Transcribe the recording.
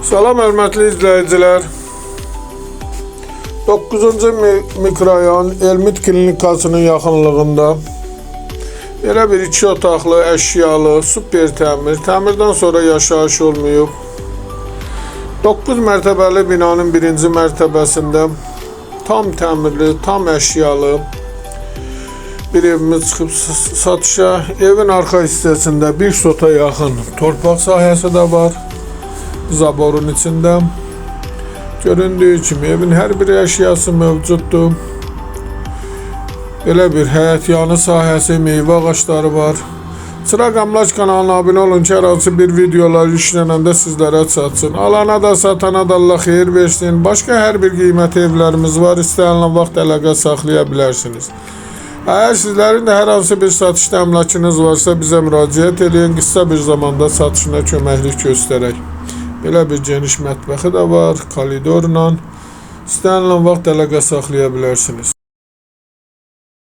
Salam hörmətli izləyicilər. 9-cu mikrorayon Elmit klinikasının yaxınlığında elə bir 2 otaqlı, əşyalı, super təmirdən sonra yaşayış olmayıb. 9 mərtəbəli binanın 1-ci mərtəbəsində tam təmirli, tam əşyalı bir evimiz çıxıb satışa. Evin arxa hissəsində 1 sota yaxın torpaq sahəsi də var. Zaborun içində. Göründüyü kimi evin hər bir əşyası mövcuddur. Elə bir həyətyanı sahəsi, meyvə ağacları var. Çıraq Əmlak kanalına abunə olun ki, hər hansı bir videolar yüklənəndə sizlərə çatsın. Alana da satana da Allah xeyir versin. Başqa hər bir qiymətli evlərimiz var. İstənilən vaxt əlaqə saxlaya bilərsiniz. Əgər sizlərin də hər hansı bir satışda əmlakınız varsa bizə müraciət edin. Qısa bir zamanda satışına köməklik göstərək. Belə bir geniş mətbəxi də var, koridorla. İstənilən vaxt əlaqə saxlaya bilərsiniz.